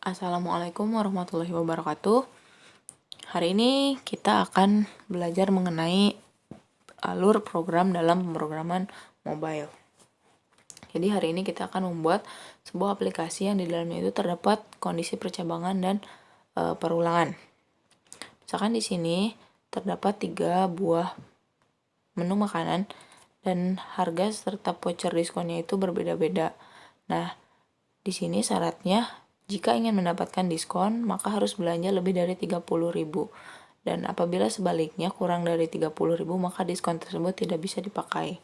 Assalamualaikum warahmatullahi wabarakatuh. Hari ini kita akan belajar mengenai alur program dalam pemrograman mobile. Jadi hari ini kita akan membuat sebuah aplikasi yang di dalamnya itu terdapat kondisi percabangan dan perulangan. Misalkan di sini terdapat 3 buah menu makanan dan harga serta voucher diskonnya itu berbeda-beda. Nah, di sini syaratnya jika ingin mendapatkan diskon, maka harus belanja lebih dari 30.000. Dan apabila sebaliknya kurang dari 30.000, maka diskon tersebut tidak bisa dipakai.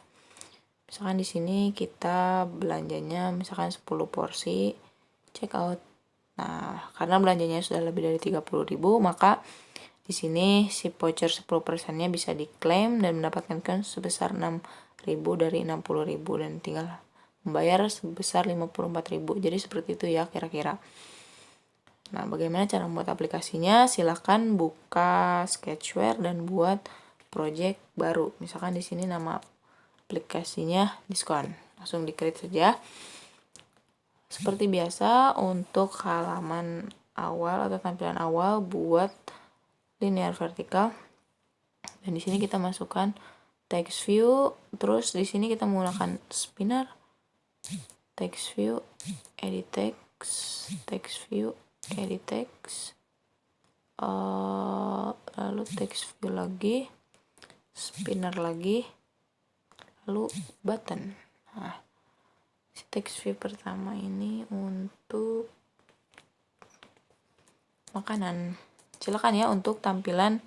Misalkan di sini kita belanjanya misalkan 10 porsi, check out. Nah, karena belanjanya sudah lebih dari 30.000, maka di sini si voucher 10%-nya bisa diklaim dan mendapatkan diskon sebesar 6.000 dari 60.000 dan tinggal membayar sebesar 54.000. Jadi seperti itu ya kira-kira. Nah, bagaimana cara membuat aplikasinya? Silahkan buka Sketchware dan buat project baru. Misalkan di sini nama aplikasinya diskon. Langsung di-create saja. Seperti biasa, untuk halaman awal atau tampilan awal buat linear vertikal. Dan di sini kita masukkan text view, terus di sini kita menggunakan spinner, text view, edit text view, edit text, lalu text view lagi, spinner lagi, lalu button. Nah, text view pertama ini untuk makanan. Silakan ya untuk tampilan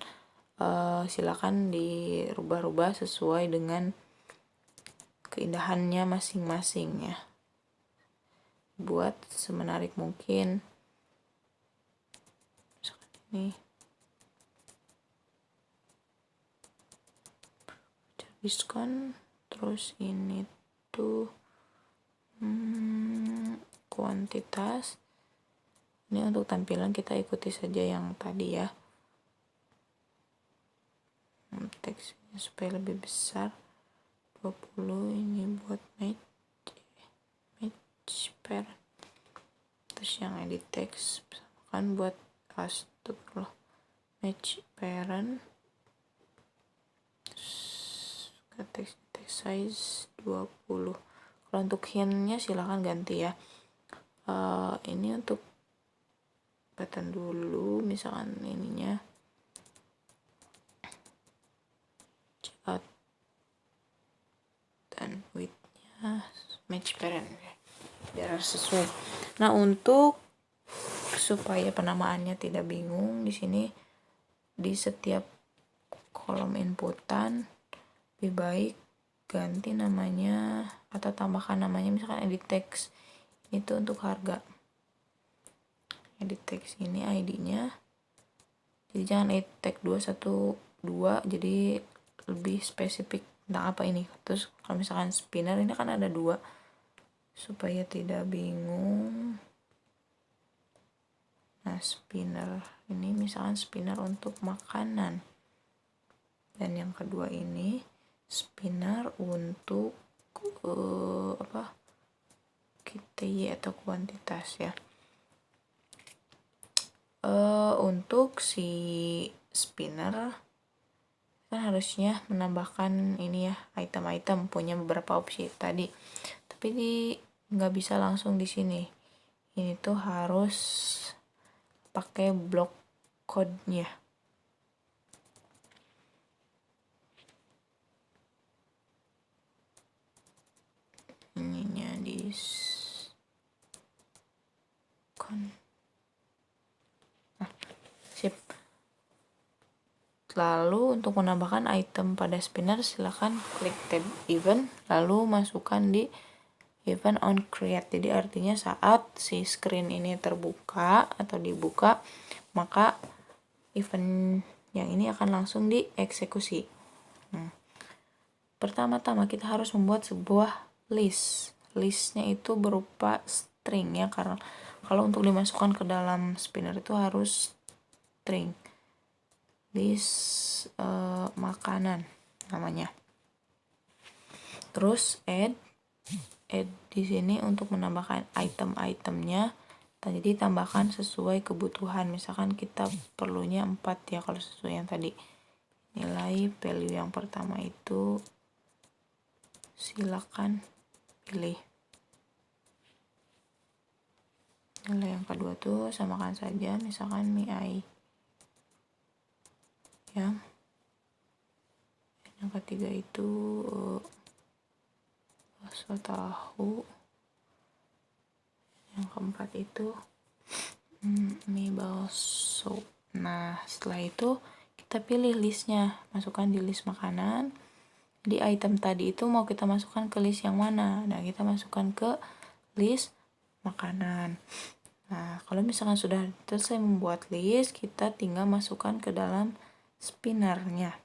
silakan dirubah-rubah sesuai dengan keindahannya masing-masing ya. Buat semenarik mungkin. Misalkan ini diskon, terus ini tuh kuantitas. Ini untuk tampilan kita ikuti saja yang tadi ya. Teksnya supaya lebih besar 20, ini buat match pair. Terus yang edit text kan buat astagfirullah match parent. Text size 20. Kalau untuk hintnya silahkan ganti ya. Ini untuk button dulu, misalkan ininya checkout dan widthnya match parent biar sesuai. Nah, untuk supaya penamaannya tidak bingung, di sini di setiap kolom inputan lebih baik ganti namanya atau tambahkan namanya, misalkan edit text itu untuk harga, edit text ini ID-nya, jadi jangan edit text 212, jadi lebih spesifik tentang apa ini. Terus kalau misalkan spinner ini kan ada 2 supaya tidak bingung. Nah, spinner ini misalkan spinner untuk makanan, dan yang kedua ini spinner untuk KTY atau kuantitas ya. Untuk si spinner kan harusnya menambahkan ini ya, item-item, punya beberapa opsi tadi, tapi nggak bisa langsung di sini. Ini tuh harus pakai block code-nya. Ininya sip. Lalu untuk menambahkan item pada spinner, silakan klik tab event, lalu masukkan di event on create. Jadi artinya saat si screen ini terbuka atau dibuka, maka event yang ini akan langsung dieksekusi. Pertama-tama kita harus membuat sebuah list. Listnya itu berupa string ya, karena kalau untuk dimasukkan ke dalam spinner itu harus string. List makanan namanya. Terus add di sini untuk menambahkan item-itemnya, Jadi tambahkan sesuai kebutuhan. Misalkan kita perlunya 4 ya kalau sesuai yang tadi. Nilai value yang pertama itu silakan pilih. Nilai yang kedua tuh samakan saja, misalkan mi ya. Yang ketiga itu bakso tahu. Yang keempat itu mie bakso. Nah, setelah itu kita pilih listnya, masukkan di list makanan. Di item tadi itu mau kita masukkan ke list yang mana? Nah, kita masukkan ke list makanan. Nah, kalau misalkan sudah selesai membuat list, kita tinggal masukkan ke dalam spinnernya.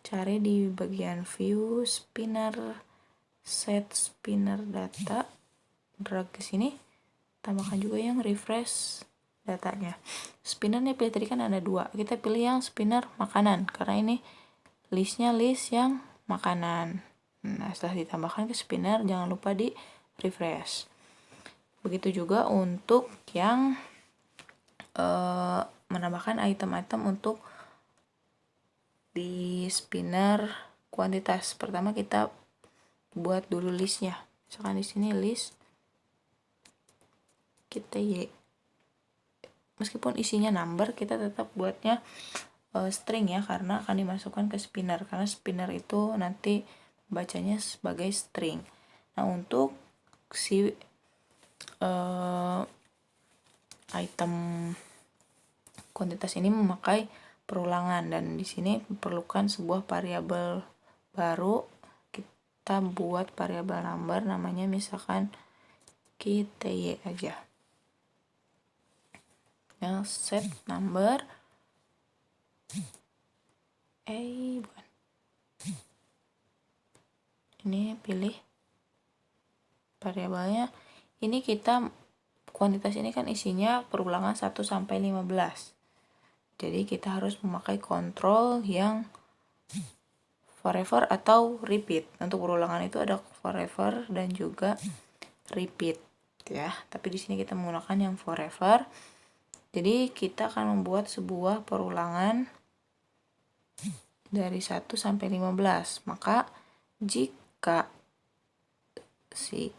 Cari di bagian view, spinner, set spinner data, drag ke sini, tambahkan juga yang refresh datanya. Spinnernya pilih tadi kan ada 2, kita pilih yang spinner makanan, karena ini listnya list yang makanan. Nah, setelah ditambahkan ke spinner, jangan lupa di refresh. Begitu juga untuk yang menambahkan item-item untuk di spinner kuantitas. Pertama kita buat dulu listnya. Misalkan di sini list kita meskipun isinya number, kita tetap buatnya string ya, karena akan dimasukkan ke spinner, karena spinner itu nanti bacanya sebagai string. Nah, untuk si item kuantitas ini memakai perulangan, dan di sini diperlukan sebuah variabel baru. Kita buat variabel number, namanya misalkan KTY aja. Yang set number bukan. Ini pilih variabelnya. Ini kita kuantitas ini kan isinya perulangan 1 sampai 15. Jadi kita harus memakai kontrol yang forever atau repeat. Untuk perulangan itu ada forever dan juga repeat ya. Tapi di sini kita menggunakan yang forever. Jadi kita akan membuat sebuah perulangan dari 1 sampai 15. Maka jika si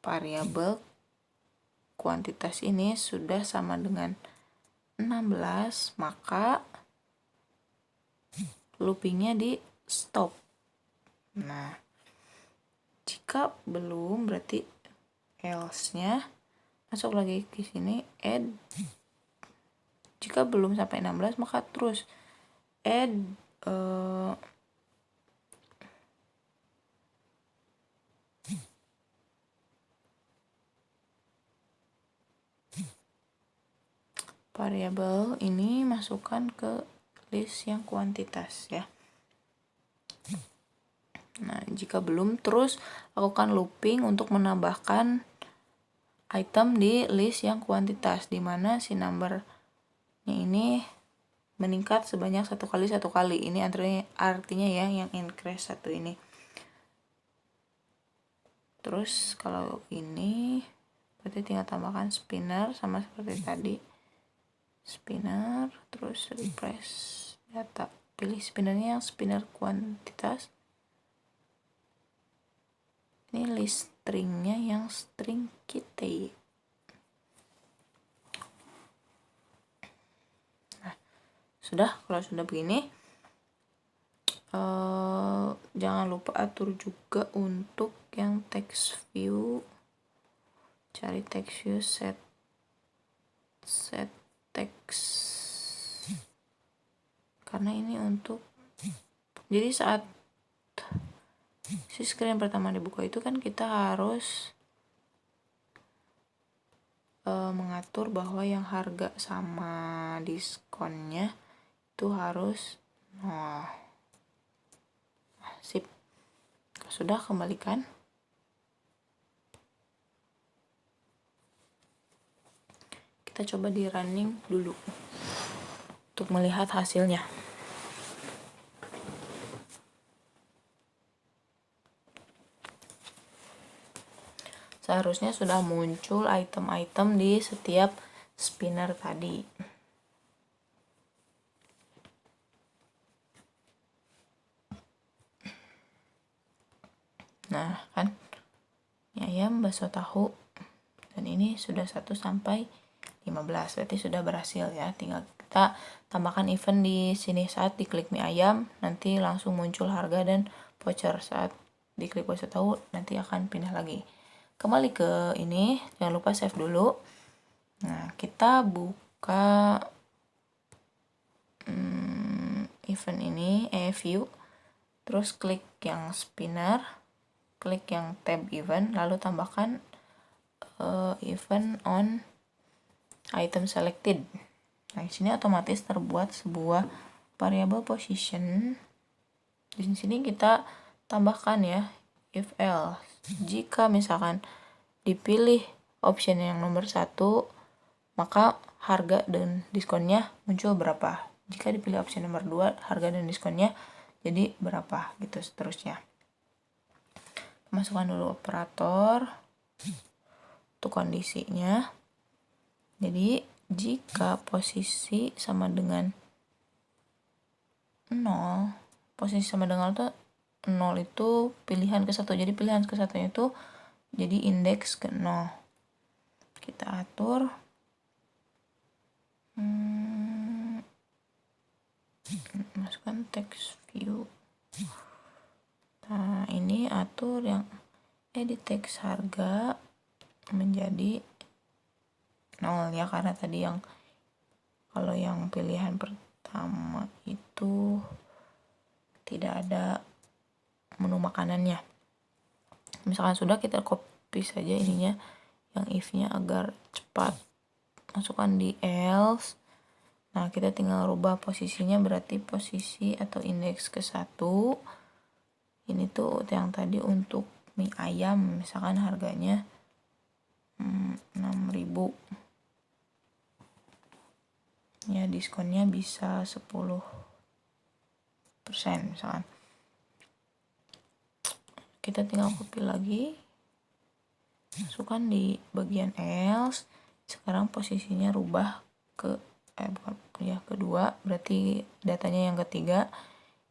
variabel kuantitas ini sudah sama dengan 16, maka loopingnya di stop. Nah, jika belum, berarti else-nya masuk lagi ke sini, add. Jika belum sampai 16, maka terus add variabel ini masukkan ke list yang kuantitas ya. Nah, jika belum, terus lakukan looping untuk menambahkan item di list yang kuantitas, di mana si numbernya ini meningkat sebanyak 1 kali. Ini artinya ya yang increase 1 ini. Terus kalau ini berarti tinggal tambahkan spinner sama seperti tadi. Spinner, terus refresh data. Pilih spinnernya yang spinner kuantitas. Ini list stringnya yang string kita. Nah, kalau sudah begini, jangan lupa atur juga untuk yang text view. Cari text view, set text, karena ini untuk, jadi saat si screen pertama dibuka itu kan kita harus mengatur bahwa yang harga sama diskonnya itu harus sip. Sudah, kembalikan. Kita coba di running dulu untuk melihat hasilnya. seharusnya sudah muncul item-item di setiap spinner tadi. Nah, kan mie ayam, bakso tahu, dan ini sudah 1 sampai 15, berarti sudah berhasil ya. Tinggal kita tambahkan event di sini. Saat diklik mie ayam, nanti langsung muncul harga dan voucher. Saat diklik bakso tahu, nanti akan pindah lagi. Kembali ke ini, jangan lupa save dulu. Nah, kita buka event ini, view, terus klik yang spinner, klik yang tab event, lalu tambahkan event on item selected. Nah, di sini otomatis terbuat sebuah variable position. Di sini kita tambahkan ya, if else. Jika misalkan dipilih option yang nomor 1, maka harga dan diskonnya muncul berapa. Jika dipilih option nomor 2, harga dan diskonnya jadi berapa, gitu seterusnya. Masukkan dulu operator untuk kondisinya. Jadi jika posisi sama dengan 0, posisi sama dengan itu 0 itu pilihan ke 1. Jadi pilihan ke 1 itu jadi indeks ke 0. Kita atur masukkan text view. Nah, ini atur yang edit text harga menjadi 0 ya, karena tadi yang kalau yang pilihan pertama itu tidak ada menu makanannya. Misalkan sudah, kita copy saja ininya yang if-nya agar cepat. Masukkan di else. Nah, kita tinggal rubah posisinya, berarti posisi atau indeks ke 1. Ini tuh yang tadi untuk mie ayam, misalkan harganya 6.000. Ya, diskonnya bisa 10% misalkan. Kita tinggal copy lagi, masukkan di bagian else. Sekarang posisinya rubah ke kedua, berarti datanya yang ketiga.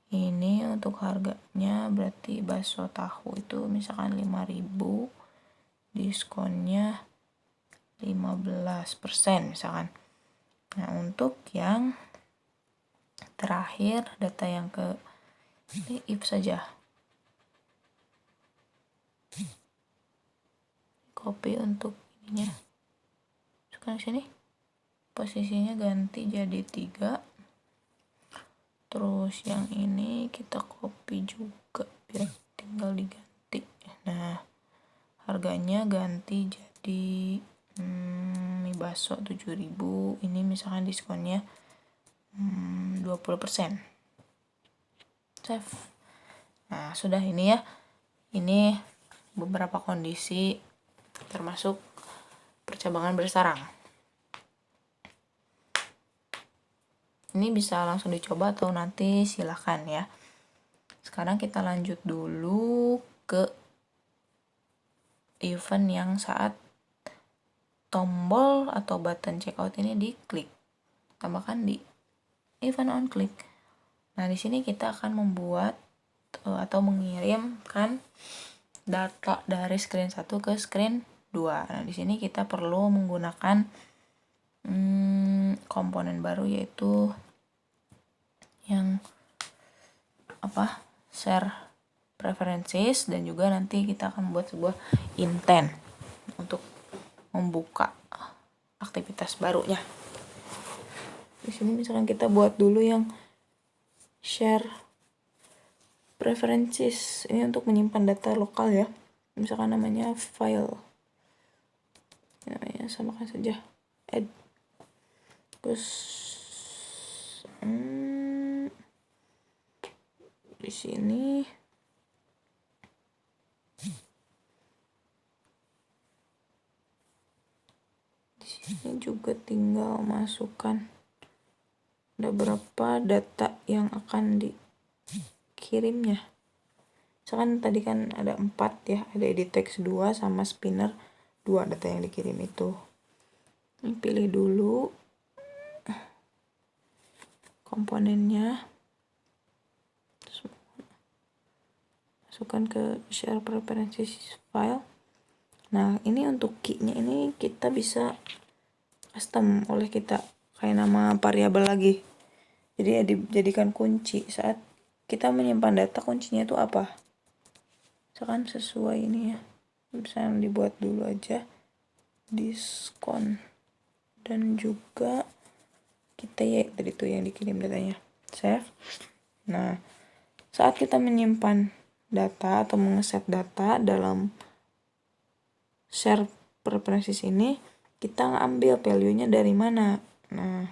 Ini untuk harganya berarti bakso tahu itu misalkan 5.000, diskonnya 15% misalkan. Nah, untuk yang terakhir, data yang ke ini if saja. Copy untuk ininya. Masukkan sini. Posisinya ganti jadi 3. Terus yang ini kita copy juga biar tinggal diganti. Nah, harganya ganti jadi mie bakso 7.000. Ini misalkan diskonnya 20%. Save. Nah, sudah ini ya. Ini beberapa kondisi termasuk percabangan bersarang. Ini bisa langsung dicoba atau nanti silahkan ya. Sekarang kita lanjut dulu ke event yang saat tombol atau button checkout ini diklik. Tambahkan di event on click. Nah, di sini kita akan membuat atau mengirimkan data dari screen 1 ke screen 2. Nah, di sini kita perlu menggunakan komponen baru, yaitu yang share preferences, dan juga nanti kita akan membuat sebuah intent untuk membuka aktivitas barunya. Di sini misalkan kita buat dulu yang share preferences, ini untuk menyimpan data lokal ya. Misalkan namanya file, namanya samakan saja add. Terus di sini juga tinggal masukkan ada berapa data yang akan dikirimnya. Misalkan tadi kan ada 4 ya, ada edit text 2 sama spinner dua data yang dikirim itu. Ini pilih dulu komponennya, terus masukkan ke share preferences file. Nah, ini untuk key-nya ini kita bisa custom oleh kita, kayak nama variabel lagi. Jadi ya dijadikan kunci saat kita menyimpan data, kuncinya itu apa. Misalkan sesuai ini ya, bisa dibuat dulu aja diskon, dan juga kita ya tadi itu yang dikirim datanya, save. Nah, saat kita menyimpan data atau mengeset data dalam share preferences ini, kita ngambil value-nya dari mana. Nah,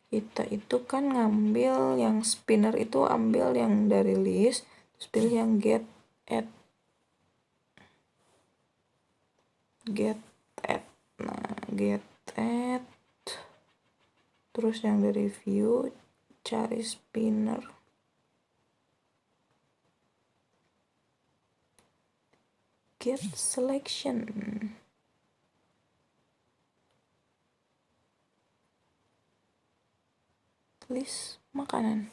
kita itu kan ngambil yang spinner itu, ambil yang dari list, terus pilih yang get add. Nah, get add, terus yang dari view cari spinner, get selection, list makanan.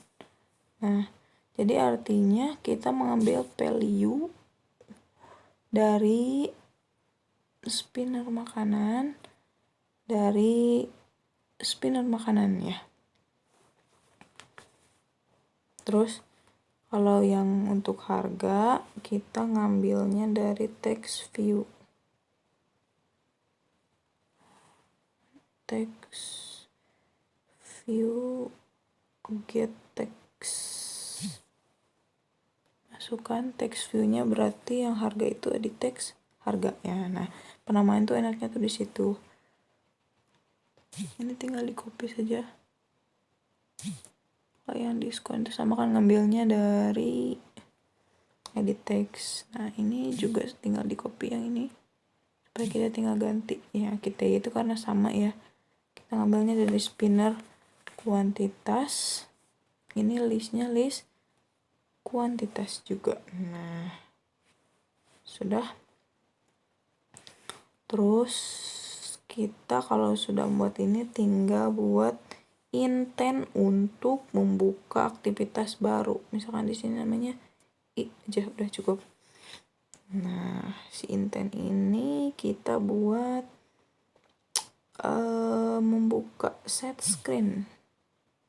Nah, jadi artinya kita mengambil value dari spinner makanan, ya. Terus kalau yang untuk harga, kita ngambilnya dari text view. Get text. Masukkan text view-nya, berarti yang harga itu di text harga ya. Nah, penamaan tuh enaknya tuh di situ. Ini tinggal di copy saja. Kalau yang diskon itu sama kan ngambilnya dari edit text. Nah, ini juga tinggal di copy yang ini. Supaya kita tinggal ganti. Ya, kita itu karena sama ya. Kita ngambilnya dari spinner kuantitas. Ini listnya list kuantitas juga. Nah, sudah. Terus kita kalau sudah buat ini tinggal buat intent untuk membuka aktivitas baru. Misalkan di sini namanya i aja udah cukup. Nah, si intent ini kita buat membuka set screen.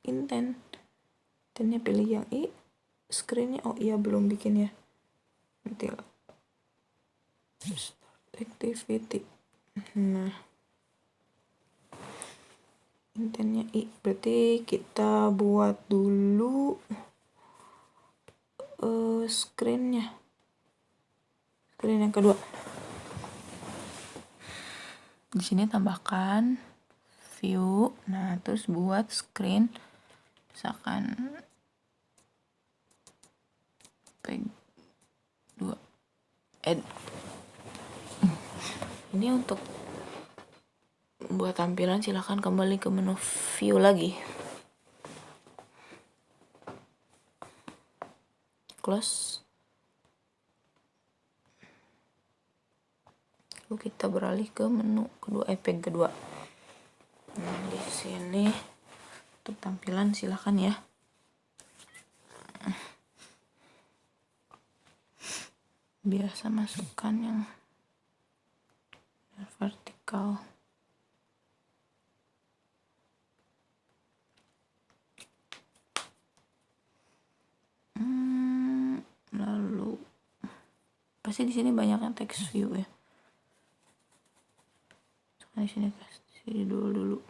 Intentnya pilih yang i, screennya oh iya belum bikin ya. Nanti lah. Start activity. Nah, intentnya i, berarti kita buat dulu screen yang kedua. Di sini tambahkan view, nah terus buat screen, misalkan peg 2 add. Ini untuk buat tampilan silahkan kembali ke menu view lagi, close. Lalu kita beralih ke menu kedua, peg kedua. Nah, di sini untuk tampilan silahkan ya. Biasa masukkan yang vertikal. Lalu pasti di sini banyaknya text view ya. Di sini kasih dulu.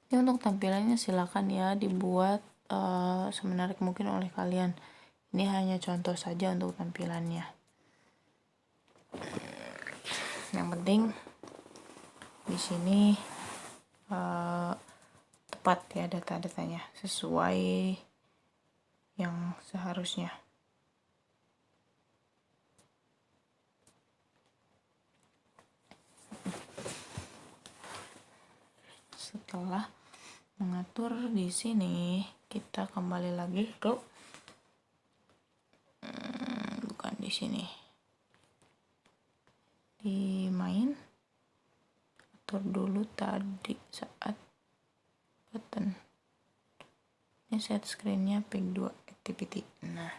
Ya, untuk tampilannya silakan ya dibuat semenarik mungkin oleh kalian. Ini hanya contoh saja untuk tampilannya. Yang penting di sini tepat ya data-datanya, sesuai yang seharusnya. Setelah mengatur di sini, kita kembali lagi ke bukan di sini, di main, atur dulu tadi saat button. Ini set screen-nya pick 2 activity. Nah,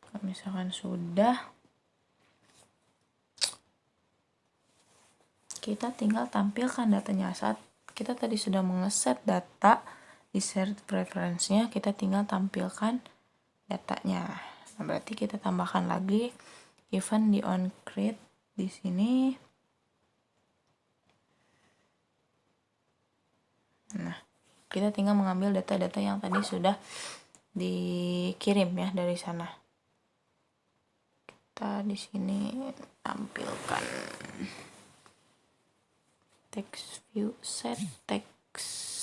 kalau misalkan sudah, kita tinggal tampilkan datanya. Saat kita tadi sudah mengeset data di set preference-nya, kita tinggal tampilkan datanya. Nah, berarti kita tambahkan lagi event di on create di sini. Nah, kita tinggal mengambil data-data yang tadi sudah dikirim ya dari sana. Kita di sini tampilkan text view set text.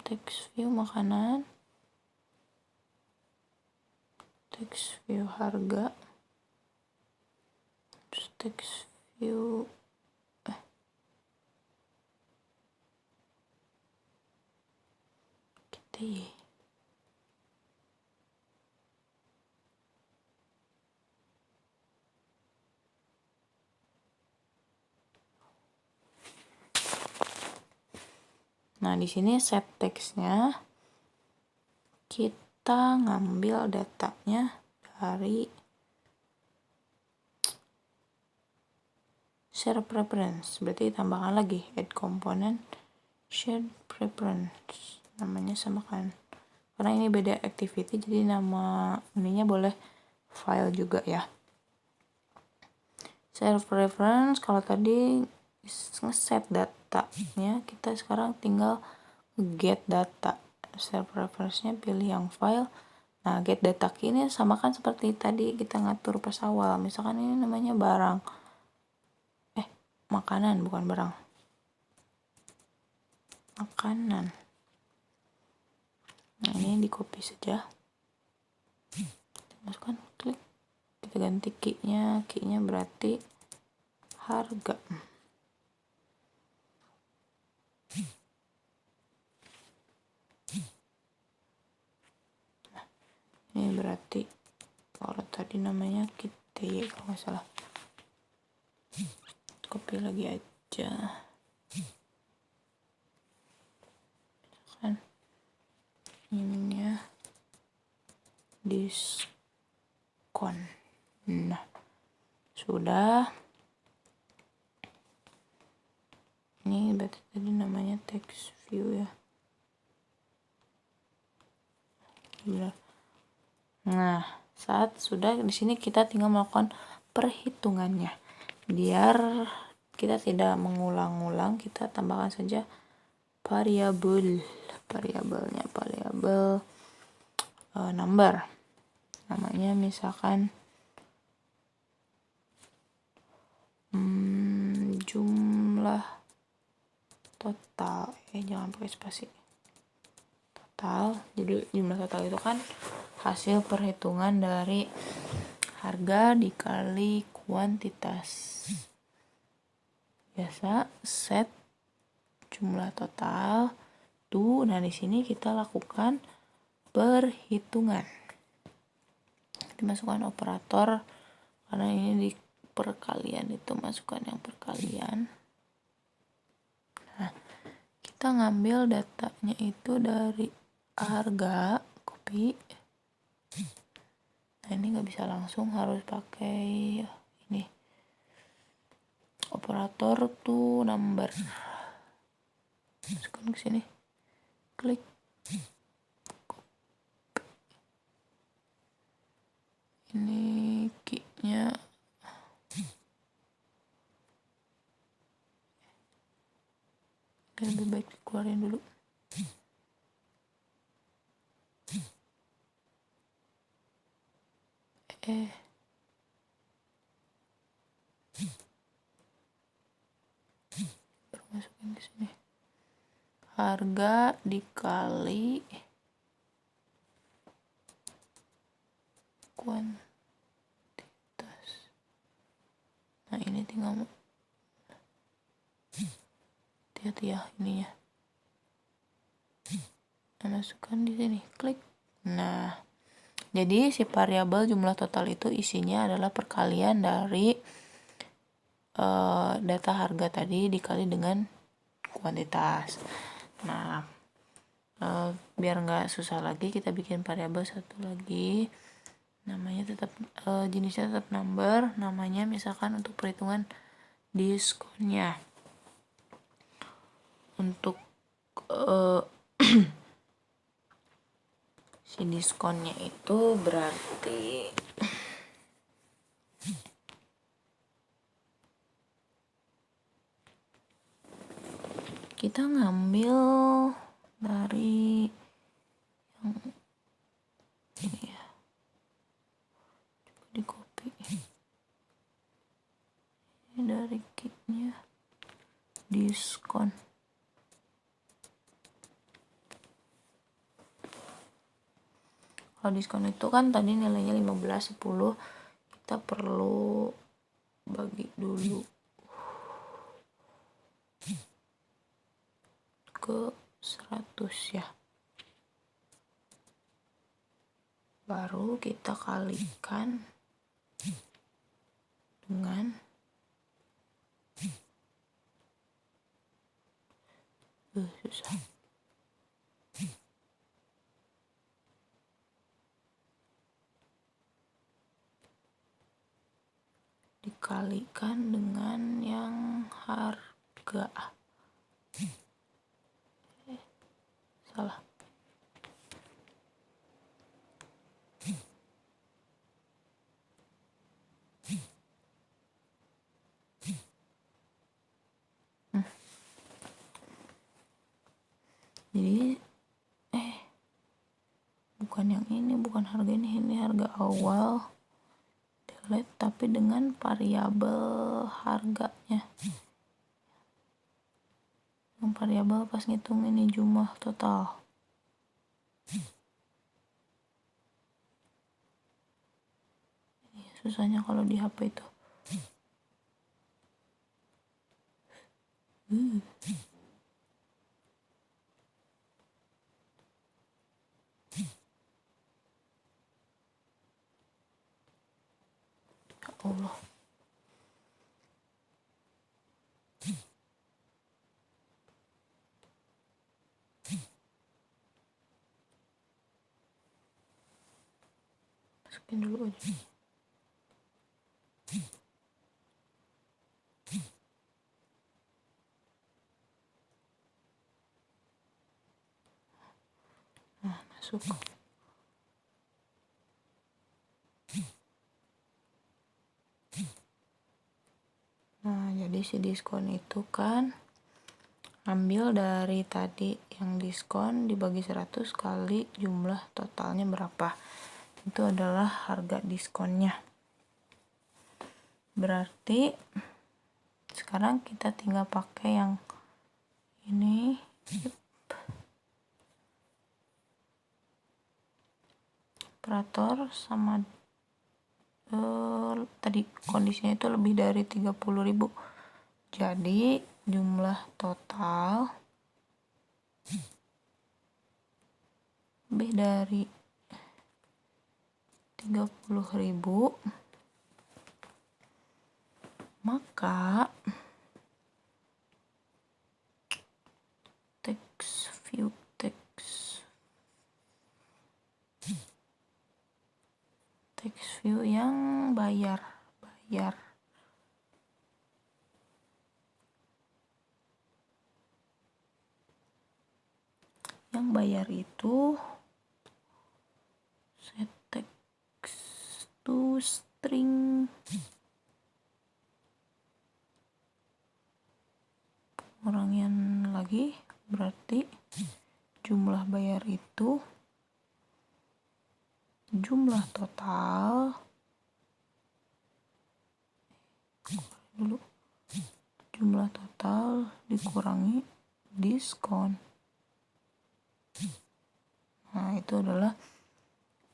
Text view makanan, text view harga, terus text view kita Nah, di sini set text-nya kita ngambil datanya dari share preference. Berarti tambahkan lagi add component share preference. Namanya samakan. Karena ini beda activity, jadi nama ininya boleh file juga ya. Share preference, kalau tadi ngeset datanya, kita sekarang tinggal get data. Share preference-nya pilih yang file. Nah, get data ini sama kan seperti tadi kita ngatur pas awal. Misalkan ini namanya barang. Makanan, bukan barang. Makanan. Nah, ini di copy saja. Masukkan, klik. Kita ganti key-nya. Key-nya berarti harga. Ini berarti kalau tadi namanya kita kalau nggak salah, copy lagi aja kan ininya diskon. Nah, sudah. Ini berarti tadi namanya text view ya, benar. Nah, saat sudah di sini kita tinggal melakukan perhitungannya. Biar kita tidak mengulang-ulang, kita tambahkan saja variabel. Variabelnya variabel number. Namanya misalkan jumlah total. Jangan pakai spasi. Total. Jadi jumlah total itu kan hasil perhitungan dari harga dikali kuantitas. Biasa set jumlah total tuh. Nah, di sini kita lakukan perhitungan. Dimasukkan operator karena ini di perkalian, itu masukkan yang perkalian. Nah, kita ngambil datanya itu dari harga, copy. Nah, ini nggak bisa langsung, harus pakai ini operator to number. masukkan ke sini, klik, ini key-nya lebih baik dikeluarin dulu. Baru masukin ke sini, harga dikali kuantitas. Nah ini tinggal hati-hati ya ininya. Nah, masukkan di sini, klik. Nah, jadi si variabel jumlah total itu isinya adalah perkalian dari data harga tadi dikali dengan kuantitas. Nah, biar nggak susah lagi, kita bikin variabel satu lagi, namanya tetap jenisnya tetap number, namanya misalkan untuk perhitungan diskonnya. Untuk si diskonnya itu berarti kita ngambil dari yang ini ya, coba di copy ini dari key-nya diskon. Kalau diskon itu kan tadi nilainya 15, 10, kita perlu bagi dulu ke 100 ya, baru kita kalikan dengan susah, dikalikan dengan yang harga, salah, jadi bukan yang ini, bukan harga ini harga awal, delete, tapi dengan variabel harganya, yang variabel pas ngitung ini jumlah total. Susahnya kalau di HP itu. Ya Allah. Masukin dulu aja. Nah, masuk. Nah, jadi si diskon itu kan ambil dari tadi yang diskon dibagi 100 kali jumlah totalnya berapa. Itu adalah harga diskonnya. Berarti sekarang kita tinggal pakai yang ini. Operator sama tadi kondisinya itu lebih dari 30.000. Jadi jumlah total lebih dari 30.000, maka text view yang bayar Yang bayar itu set text to string, pengurangan lagi berarti jumlah bayar itu jumlah total dikurangi diskon. Nah, itu adalah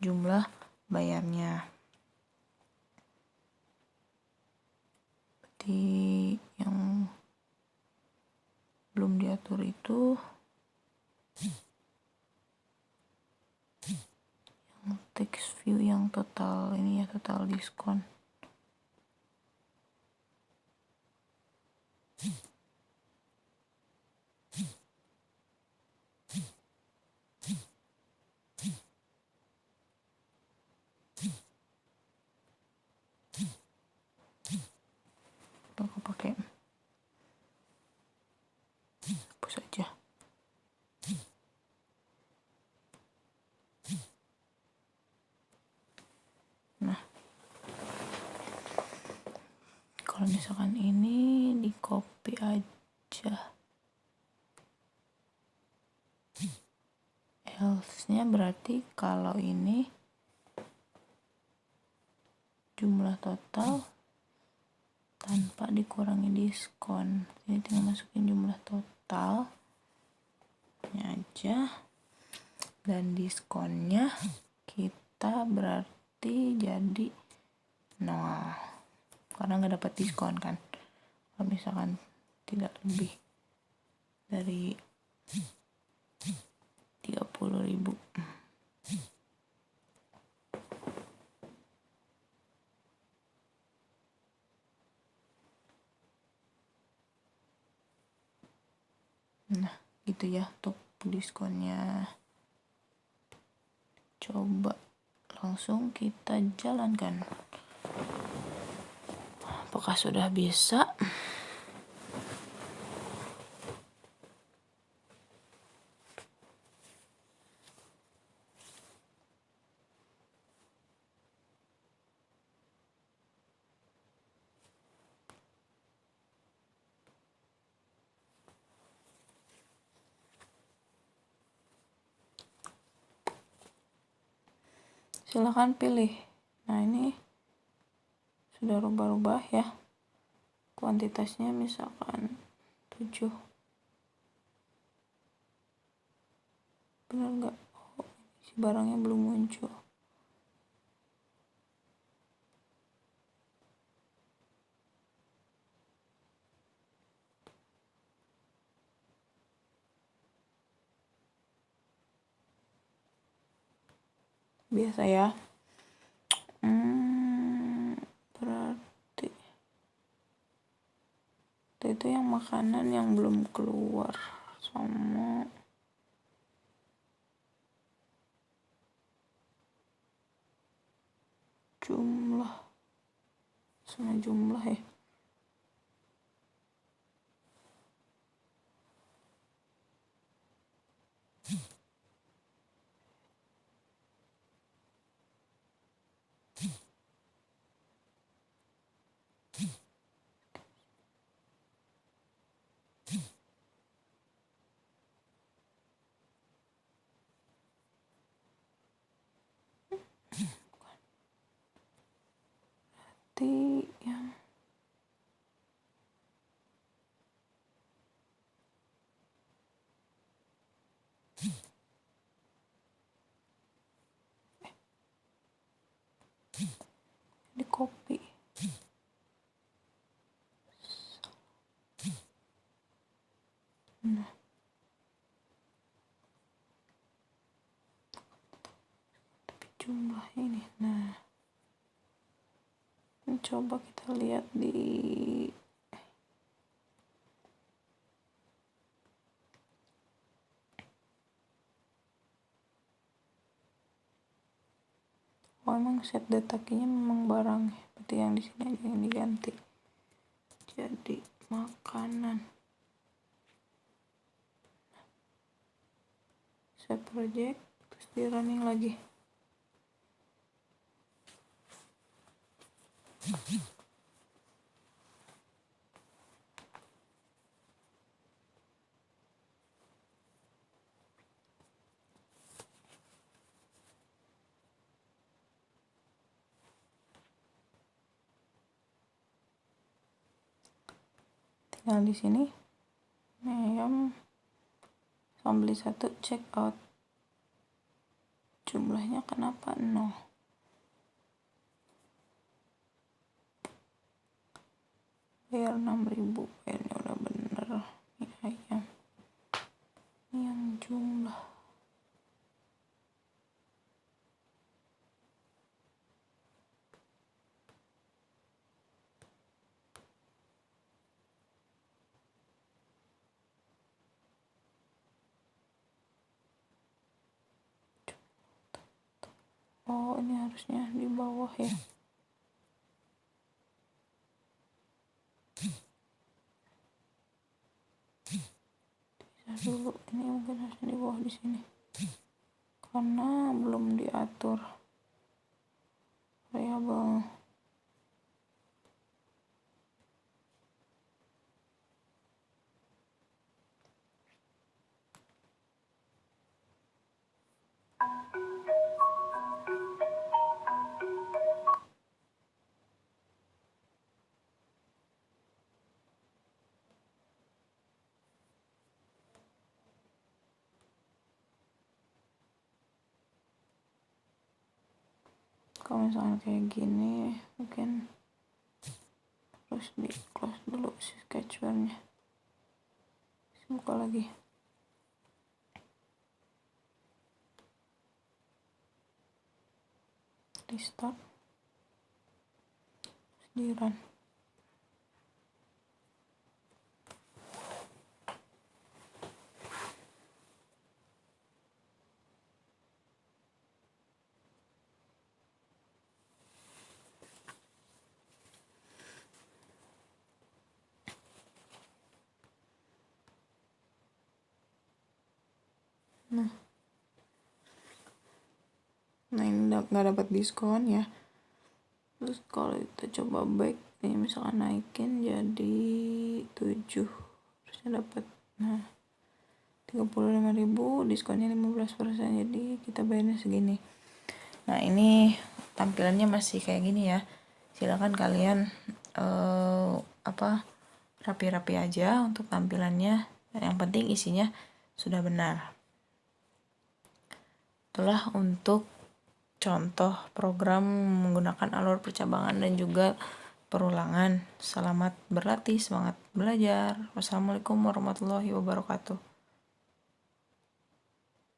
jumlah bayarnya. Berarti yang belum diatur itu yang text view yang total ini ya, total diskon. Aku pakai hapus aja. Nah, kalau misalkan ini di copy aja, else-nya berarti kalau ini jumlah total tanpa dikurangi diskon. Ini tinggal masukin jumlah totalnya aja, dan diskonnya kita berarti jadi 0 karena nggak dapat diskon kan. Kalau misalkan tidak lebih dari 30.000. Nah, gitu ya untuk diskonnya. Coba langsung kita jalankan. Apakah sudah bisa? Silahkan pilih. Nah, ini sudah rubah-rubah ya. Kuantitasnya misalkan 7. Benar nggak? Oh, si barangnya belum muncul. Biasa ya. Berarti itu yang makanan yang belum keluar sama jumlah ya. Berarti yang di copy. Nah, tapi jumlah ini. Nah, coba kita lihat di emang set data key-nya memang barang ya. Berarti yang di sini aja yang diganti. Jadi makanan. save project, terus di running lagi. Tinggal di sini ayam beli 1 check out, jumlahnya kenapa 0? Bayar 6.000, bayarnya udah bener. Ini ayam, ini yang jumlah. Oh, ini harusnya di bawah ya. Bisa dulu, ini mungkin harusnya di bawah di sini. Karena belum diatur variabel. Kalau misalnya kayak gini, mungkin terus di close dulu si sketchware-nya. Buka lagi. Restart. Terus di run. Nah ini nggak dapat diskon ya. Terus kalau kita coba back, ini misalkan naikin jadi 7, harusnya dapat. Nah 35.000, diskonnya 15%, jadi kita bayarnya segini. Nah ini tampilannya masih kayak gini ya. Silakan kalian rapi-rapi aja untuk tampilannya. Yang penting isinya sudah benar. Itulah untuk contoh program menggunakan alur percabangan dan juga perulangan. Selamat berlatih, semangat belajar. Wassalamualaikum warahmatullahi wabarakatuh.